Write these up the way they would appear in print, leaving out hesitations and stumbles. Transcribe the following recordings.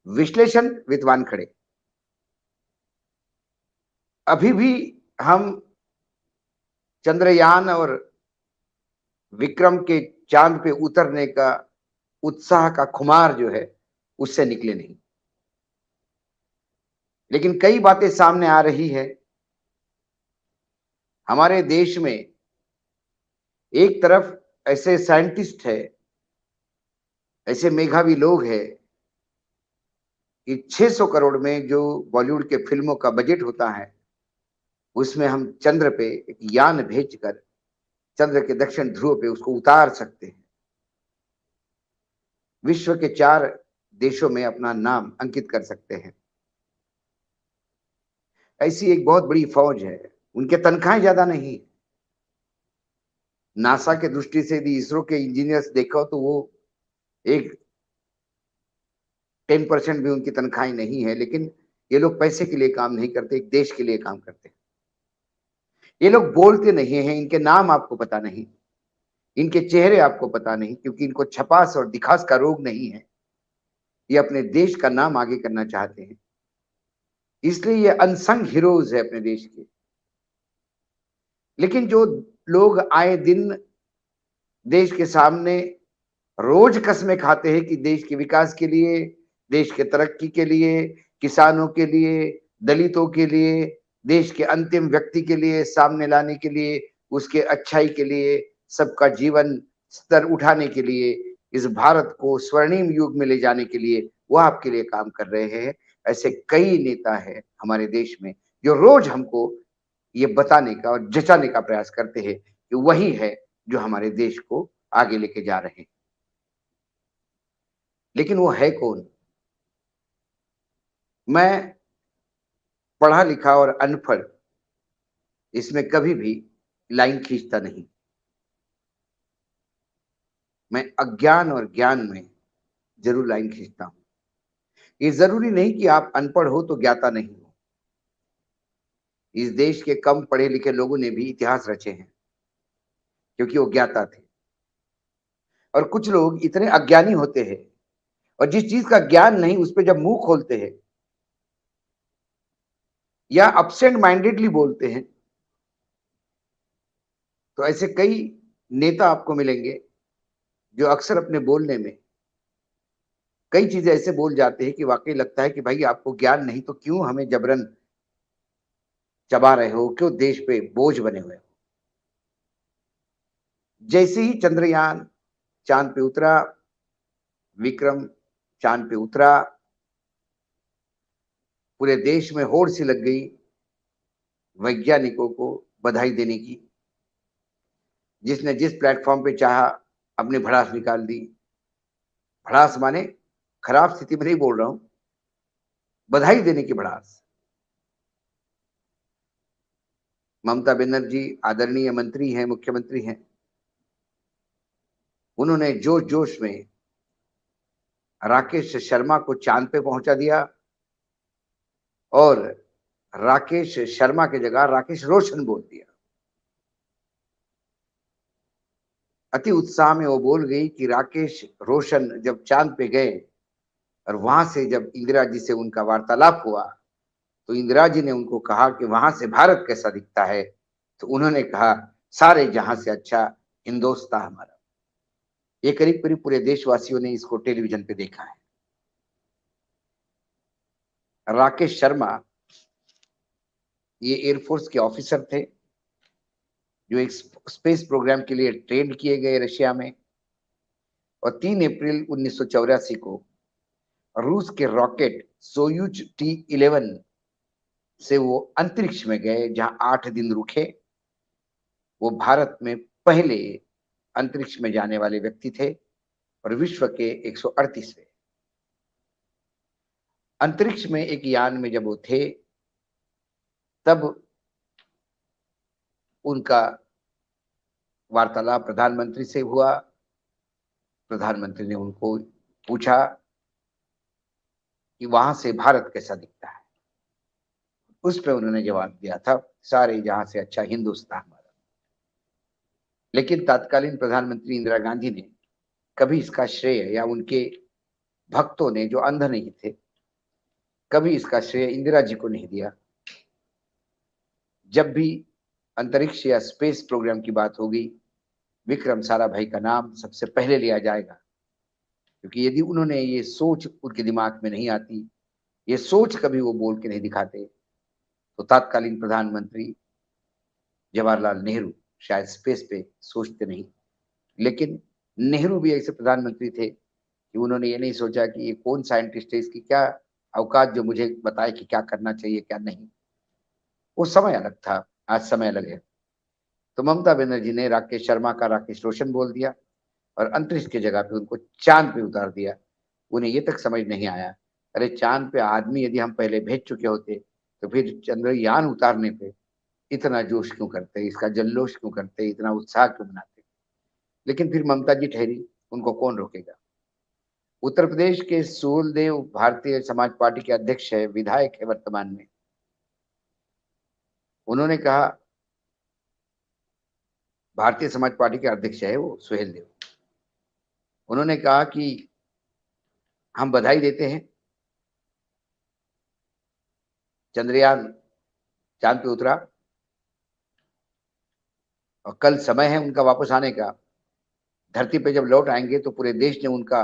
विश्लेषण विद वानखड़े। अभी भी हम चंद्रयान और विक्रम के चांद पे उतरने का उत्साह का खुमार जो है उससे निकले नहीं। लेकिन कई बातें सामने आ रही है। हमारे देश में एक तरफ ऐसे साइंटिस्ट है, ऐसे मेधावी लोग हैं कि 600 करोड़ में जो बॉलीवुड के फिल्मों का बजट होता है उसमें हम चंद्र पे एक यान भेजकर चंद्र के दक्षिण ध्रुव पे उसको उतार सकते हैं। विश्व के 4 देशों में अपना नाम अंकित कर सकते हैं। ऐसी एक बहुत बड़ी फौज है। उनके तनख्वाहें ज्यादा नहीं। नासा के दृष्टि से यदि इसरो के इंजीनियर्स देखो तो वो एक 10% भी उनकी तनख्वाहें नहीं है। लेकिन ये लोग पैसे के लिए काम नहीं करते, एक देश के लिए काम करते हैं। ये लोग बोलते नहीं हैं, इनके नाम आपको पता नहीं, इनके चेहरे आपको पता नहीं, क्योंकि इनको छपास और दिखास का रोग नहीं है। ये अपने देश का नाम आगे करना चाहते हैं, इसलिए ये अनसंग हीरोज है अपने देश के। लेकिन जो लोग आए दिन देश के सामने रोज कस्में खाते हैं कि देश के विकास के लिए, देश के तरक्की के लिए, किसानों के लिए, दलितों के लिए, देश के अंतिम व्यक्ति के लिए सामने लाने के लिए, उसके अच्छाई के लिए, सबका जीवन स्तर उठाने के लिए, इस भारत को स्वर्णिम युग में ले जाने के लिए वो आपके लिए काम कर रहे हैं। ऐसे कई नेता हैं हमारे देश में जो रोज हमको ये बताने का और जचाने का प्रयास करते हैं कि वही है जो हमारे देश को आगे लेके जा रहे हैं। लेकिन वो है कौन? मैं पढ़ा लिखा और अनपढ़ इसमें कभी भी लाइन खींचता नहीं। मैं अज्ञान और ज्ञान में जरूर लाइन खींचता हूं। ये जरूरी नहीं कि आप अनपढ़ हो तो ज्ञाता नहीं हो। इस देश के कम पढ़े लिखे लोगों ने भी इतिहास रचे हैं क्योंकि वो ज्ञाता थे। और कुछ लोग इतने अज्ञानी होते हैं और जिस चीज का ज्ञान नहीं उस पर जब मुंह खोलते हैं या अपसेंट माइंडेडली बोलते हैं तो ऐसे कई नेता आपको मिलेंगे जो अक्सर अपने बोलने में कई चीजें ऐसे बोल जाते हैं कि वाकई लगता है कि भाई आपको ज्ञान नहीं तो क्यों हमें जबरन चबा रहे हो, क्यों देश पे बोझ बने हुए हो। जैसे ही चंद्रयान चांद पे उतरा, विक्रम चांद पे उतरा, पूरे देश में होड़ सी लग गई वैज्ञानिकों को बधाई देने की। जिसने जिस प्लेटफॉर्म पे चाहा अपनी भड़ास निकाल दी। भड़ास माने खराब स्थिति में नहीं बोल रहा हूं, बधाई देने की भड़ास। ममता बनर्जी आदरणीय मंत्री हैं, मुख्यमंत्री हैं, उन्होंने जोश जोश में राकेश शर्मा को चांद पे पहुंचा दिया और राकेश शर्मा की जगह राकेश रोशन बोल दिया। अति उत्साह में वो बोल गई कि राकेश रोशन जब चांद पे गए और वहां से जब इंदिरा जी से उनका वार्तालाप हुआ तो इंदिरा जी ने उनको कहा कि वहां से भारत कैसा दिखता है, तो उन्होंने कहा सारे जहां से अच्छा हिंदुस्तान हमारा। ये करीब करीब पूरे देशवासियों ने इसको टेलीविजन पे देखा है। राकेश शर्मा ये एयरफोर्स के ऑफिसर थे जो एक स्पेस प्रोग्राम के लिए ट्रेन किए गए रशिया में। और 3 अप्रैल 1984 को रूस के रॉकेट सोयूज T-11 से वो अंतरिक्ष में गए जहां 8 दिन रुके। वो भारत में पहले अंतरिक्ष में जाने वाले व्यक्ति थे और विश्व के 138वें। अंतरिक्ष में एक यान में जब वो थे तब उनका वार्तालाप प्रधानमंत्री से हुआ। प्रधानमंत्री ने उनको पूछा कि वहां से भारत कैसा दिखता है। उस पर उन्होंने जवाब दिया था सारे जहां से अच्छा हिंदुस्तान हमारा। लेकिन तत्कालीन प्रधानमंत्री इंदिरा गांधी ने कभी इसका श्रेय या उनके भक्तों ने जो अंध नहीं थे कभी इसका श्रेय इंदिरा जी को नहीं दिया। जब भी अंतरिक्ष या स्पेस प्रोग्राम की बात होगी, विक्रम साराभाई का नाम सबसे पहले लिया जाएगा, क्योंकि यदि उन्होंने ये सोच उनके दिमाग में नहीं आती, ये सोच कभी वो बोल के नहीं दिखाते, तो तत्कालीन प्रधानमंत्री जवाहरलाल नेहरू शायद स्पेस पे सोचते नहीं। लेकिन नेहरू भी ऐसे प्रधानमंत्री थे कि उन्होंने ये नहीं सोचा कि ये कौन साइंटिस्ट है, इसकी क्या औकात जो मुझे बताए कि क्या करना चाहिए क्या नहीं। वो समय अलग था, आज समय अलग है। तो ममता बनर्जी ने राकेश शर्मा का राकेश रोशन बोल दिया और अंतरिक्ष की जगह पे उनको चांद पे उतार दिया। उन्हें ये तक समझ नहीं आया, अरे चांद पे आदमी यदि हम पहले भेज चुके होते तो फिर चंद्रयान उतारने पे इतना जोश क्यों करते, इसका जल्लोष क्यों करते, इतना उत्साह क्यों मनाते। लेकिन फिर ममता जी ठहरी, उनको कौन रोकेगा। उत्तर प्रदेश के सूलदेव भारतीय समाज पार्टी के अध्यक्ष है, विधायक है वर्तमान में। उन्होंने कहा, भारतीय समाज पार्टी के अध्यक्ष है वो सुहेल देव, उन्होंने कहा कि हम बधाई देते हैं, चंद्रयान चांद पे उतरा और कल समय है उनका वापस आने का। धरती पे जब लौट आएंगे तो पूरे देश ने उनका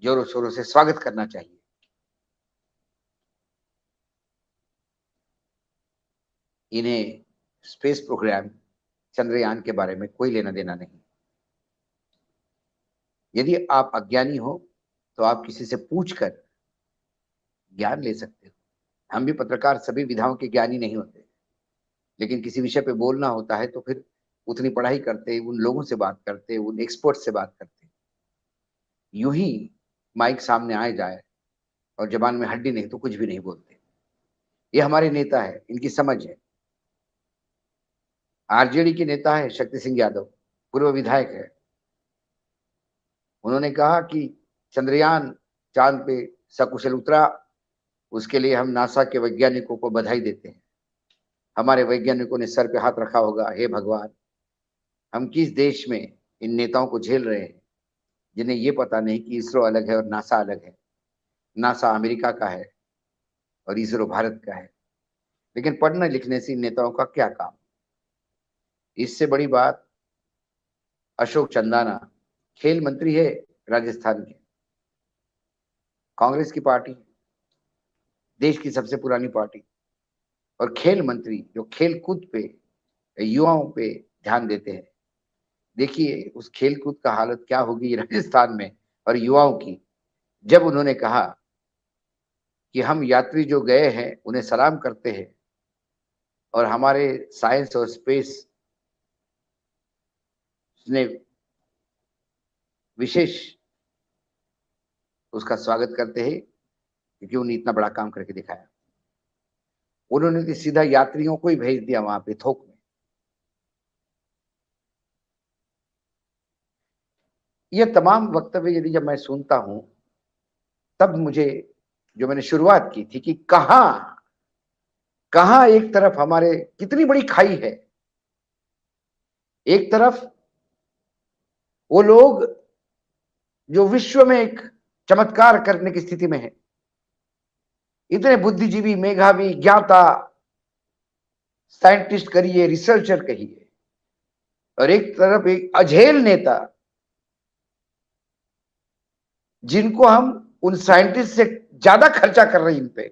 जोरों शोरों से स्वागत करना चाहिए। इन्हें स्पेस प्रोग्राम चंद्रयान के बारे में कोई लेना देना नहीं। यदि आप अज्ञानी हो तो आप किसी से पूछकर ज्ञान ले सकते हो। हम भी पत्रकार सभी विधाओं के ज्ञानी नहीं होते, लेकिन किसी विषय पे बोलना होता है तो फिर उतनी पढ़ाई करते, उन लोगों से बात करते, उन एक्सपर्ट से बात करते। यूं ही माइक सामने आए जाए और जबान में हड्डी नहीं तो कुछ भी नहीं बोलते। ये हमारे नेता है, इनकी समझ है। आरजेडी के नेता है शक्ति सिंह यादव, पूर्व विधायक है। उन्होंने कहा कि चंद्रयान चांद पे सकुशल उतरा, उसके लिए हम नासा के वैज्ञानिकों को बधाई देते हैं। हमारे वैज्ञानिकों ने सर पे हाथ रखा होगा, हे भगवान, हम किस देश में इन नेताओं को झेल रहे हैं जिन्हें ये पता नहीं कि इसरो अलग है और नासा अलग है। नासा अमेरिका का है और इसरो भारत का है। लेकिन पढ़ने लिखने से इन नेताओं का क्या काम। इससे बड़ी बात, अशोक चंदाना खेल मंत्री है राजस्थान के, कांग्रेस की पार्टी, देश की सबसे पुरानी पार्टी, और खेल मंत्री जो खेल कूद पे, युवाओं पे ध्यान देते हैं। देखिए उस खेल कूद का हालत क्या होगी राजस्थान में और युवाओं की, जब उन्होंने कहा कि हम यात्री जो गए हैं उन्हें सलाम करते हैं और हमारे साइंस और स्पेस ने विशेष उसका स्वागत करते हैं क्योंकि उन्हें इतना बड़ा काम करके दिखाया। उन्होंने तो सीधा यात्रियों को ही भेज दिया वहां पे थोक में। ये तमाम वक्तव्य यदि जब मैं सुनता हूं तब मुझे, जो मैंने शुरुआत की थी कि कहां कहां एक तरफ हमारे कितनी बड़ी खाई है, एक तरफ वो लोग जो विश्व में एक चमत्कार करने की स्थिति में है, इतने बुद्धिजीवी, मेधावी, ज्ञाता, साइंटिस्ट कहिए, रिसर्चर कहिए, और एक तरफ एक अझेल नेता जिनको हम उन साइंटिस्ट से ज्यादा खर्चा कर रहे हैं इन पे,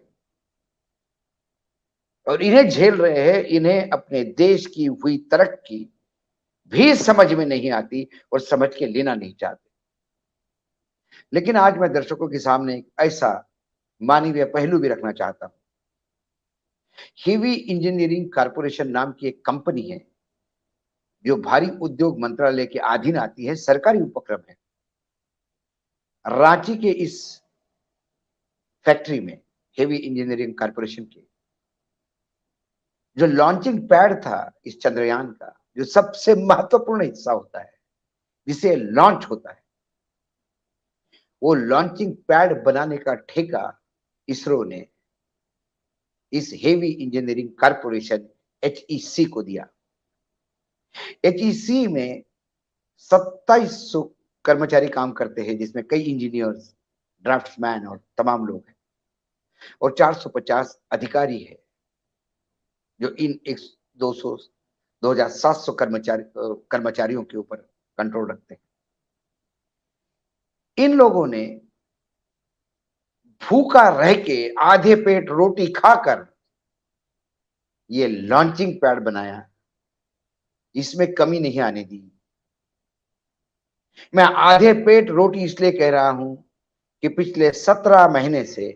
और इन्हें झेल रहे हैं। इन्हें अपने देश की हुई तरक्की भी समझ में नहीं आती और समझ के लेना नहीं चाहते। लेकिन आज मैं दर्शकों के सामने एक ऐसा मानवीय पहलू भी रखना चाहता हूं। हेवी इंजीनियरिंग कारपोरेशन नाम की एक कंपनी है जो भारी उद्योग मंत्रालय के अधीन आती है, सरकारी उपक्रम है। रांची के इस फैक्ट्री में, हेवी इंजीनियरिंग कारपोरेशन के, जो लॉन्चिंग पैड था इस चंद्रयान का, जो सबसे महत्वपूर्ण हिस्सा होता है जिसे लॉन्च होता है, वो लॉन्चिंग पैड बनाने का ठेका इसरो ने इस हेवी इंजीनियरिंग कारपोरेशन HEC को दिया। HEC में 2700 कर्मचारी काम करते हैं, जिसमें कई इंजीनियर्स, ड्राफ्ट्समैन और तमाम लोग हैं। और 450 अधिकारी है जो इन 200 2700 कर्मचारियों के ऊपर कंट्रोल रखते हैं। इन लोगों ने भूखा रह के आधे पेट रोटी खाकर ये लॉन्चिंग पैड बनाया, इसमें कमी नहीं आने दी। मैं आधे पेट रोटी इसलिए कह रहा हूं कि पिछले 17 महीने से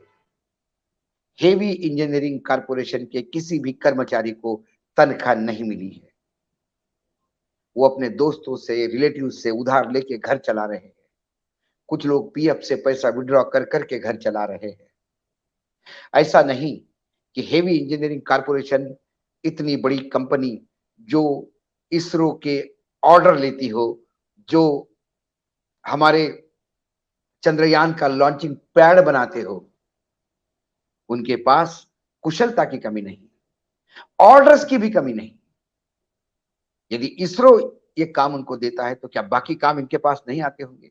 हेवी इंजीनियरिंग कारपोरेशन के किसी भी कर्मचारी को तनख्वाह नहीं मिली है। वो अपने दोस्तों से, रिलेटिव से उधार लेके घर चला रहे हैं। कुछ लोग पीएफ से पैसा विड्रॉ कर करके घर चला रहे हैं। ऐसा नहीं कि हेवी इंजीनियरिंग कारपोरेशन इतनी बड़ी कंपनी जो इसरो के ऑर्डर लेती हो, जो हमारे चंद्रयान का लॉन्चिंग पैड बनाते हो, उनके पास कुशलता की कमी नहीं, ऑर्डर्स की भी कमी नहीं। यदि इसरो ये काम उनको देता है तो क्या बाकी काम इनके पास नहीं आते होंगे?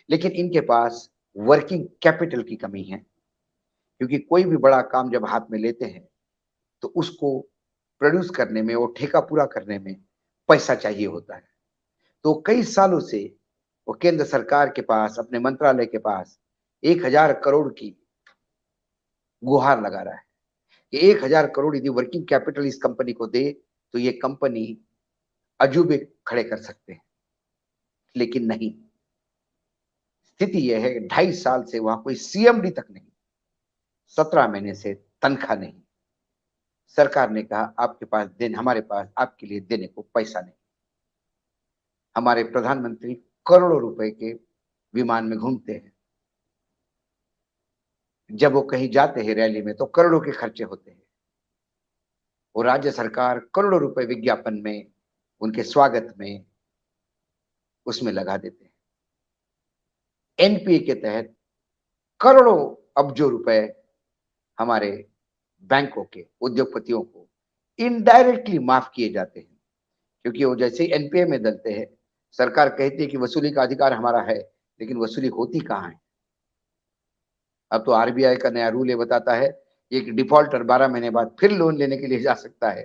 लेकिन इनके पास वर्किंग कैपिटल की कमी है, क्योंकि कोई भी बड़ा काम जब हाथ में लेते हैं तो उसको प्रोड्यूस करने में और ठेका पूरा करने में पैसा चाहिए होता है। तो कई सालों से वो केंद्र सरकार के पास, अपने मंत्रालय के पास 1000 करोड़ की गुहार लगा रहा है कि 1000 करोड़ यदि वर्किंग कैपिटल इस कंपनी को दे तो ये कंपनी अजूबे खड़े कर सकते हैं। लेकिन नहीं, स्थिति यह है 2.5 साल से वहां कोई सीएमडी तक नहीं, 17 महीने से तनख्वाह नहीं। सरकार ने कहा आपके पास देने, हमारे पास आपके लिए देने को पैसा नहीं। हमारे प्रधानमंत्री करोड़ों रुपए के विमान में घूमते हैं, जब वो कहीं जाते हैं रैली में तो करोड़ों के खर्चे होते हैं। और राज्य सरकार करोड़ों रुपए विज्ञापन में, उनके स्वागत में, उसमें लगा देते हैं। एनपीए के तहत करोड़ों अब्जों रुपए हमारे बैंकों के उद्योगपतियों को इनडायरेक्टली माफ किए जाते हैं, क्योंकि वो जैसे ही एनपीए में डलते हैं, सरकार कहती है कि वसूली का अधिकार हमारा है, लेकिन वसूली होती कहां है? अब तो आरबीआई का नया रूल ये बताता है एक डिफॉल्टर 12 महीने बाद फिर लोन लेने के लिए जा सकता है,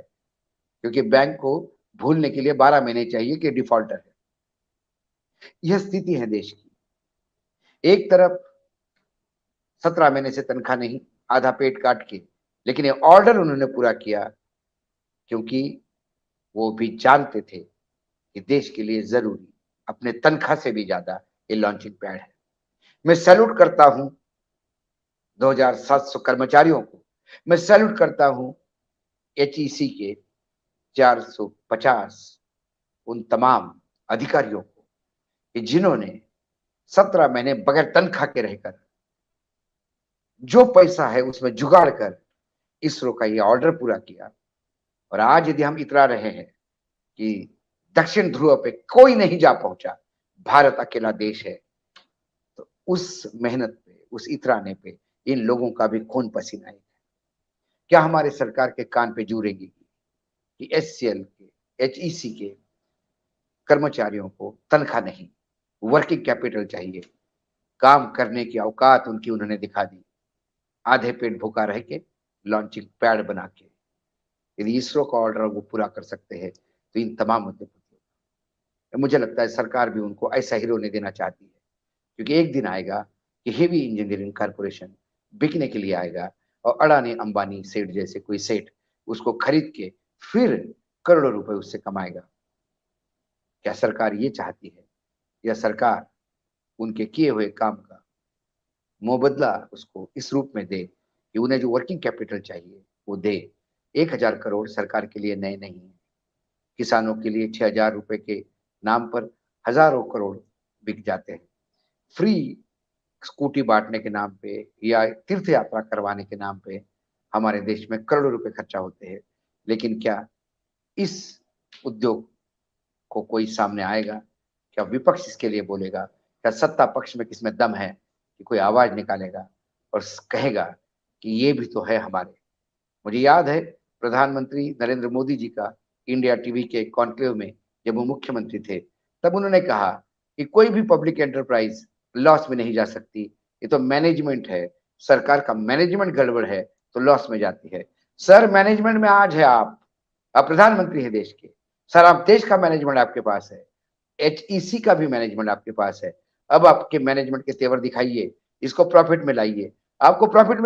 क्योंकि बैंक को भूलने के लिए 12 महीने चाहिए कि डिफॉल्टर है। यह स्थिति है देश की। एक तरफ 17 महीने से तनख्वाह नहीं, आधा पेट काट के, लेकिन ये ऑर्डर उन्होंने पूरा किया क्योंकि वो भी जानते थे कि देश के लिए जरूरी अपने तनख्वाह से भी ज्यादा ये लॉन्चिंग पैड है। मैं सैल्यूट करता हूं 2700 कर्मचारियों को, मैं सैल्यूट करता हूं एचईसी के 450 उन तमाम अधिकारियों को कि जिन्होंने 17 महीने बगैर तनख्वाह के रहकर जो पैसा है उसमें जुगाड़ कर इसरो का ये ऑर्डर पूरा किया। और आज यदि हम इतरा रहे हैं कि दक्षिण ध्रुव पे कोई नहीं जा पहुंचा, भारत अकेला देश है, तो उस मेहनत पे, उस इतराने पे इन लोगों का भी खून पसीना है। क्या हमारे सरकार के कान पे जू रेंगी कि एचसीएल के, एचईसी के कर्मचारियों को तनख्वाह नहीं, वर्किंग कैपिटल चाहिए, काम करने की औकात उनकी उन्होंने दिखा दी, आधे पेट भूखा रह के लॉन्चिंग पैड बना के। यदि इसरो का ऑर्डर वो पूरा कर सकते हैं तो इन तमाम उद्योगपतियों, मुझे लगता है सरकार भी उनको ऐसा ही रोने देना चाहती है, क्योंकि एक दिन आएगा कि हेवी इंजीनियरिंग कारपोरेशन बिकने के लिए आएगा और अडानी अंबानी सेठ जैसे कोई सेठ उसको खरीद के फिर करोड़ों रुपए उससे कमाएगा। क्या सरकार ये चाहती है? या सरकार उनके किए हुए काम का मुबदला उसको इस रूप में दे कि उन्हें जो वर्किंग कैपिटल चाहिए वो दे? 1000 करोड़ सरकार के लिए नए नहीं है। किसानों के लिए 6000 रुपए के नाम पर हजारों करोड़ बिक जाते हैं। फ्री स्कूटी बांटने के नाम पे या तीर्थ यात्रा करवाने के नाम पे हमारे देश में करोड़ों रुपए खर्चा होते हैं। लेकिन क्या इस उद्योग को कोई सामने आएगा? क्या विपक्ष इसके लिए बोलेगा? क्या सत्ता पक्ष में किसमें दम है कि कोई आवाज निकालेगा और कहेगा कि ये भी तो है हमारे? मुझे याद है प्रधानमंत्री नरेंद्र मोदी जी का इंडिया टीवी के कॉन्क्लेव में जब वो मुख्यमंत्री थे, तब उन्होंने कहा कि कोई भी पब्लिक एंटरप्राइज लॉस में नहीं जा सकती, ये तो मैनेजमेंट है, सरकार का मैनेजमेंट गड़बड़ है तो लॉस में जाती है। सर मैनेजमेंट में आज है आप प्रधानमंत्री है देश के। सर आप देश का मैनेजमेंट आपके पास है, एचईसी का भी मैनेजमेंट आपके पास है। अब आपके मैनेजमेंट के तेवर दिखाइए, इसको प्रॉफिट में लाइए। आपको प्रॉफिट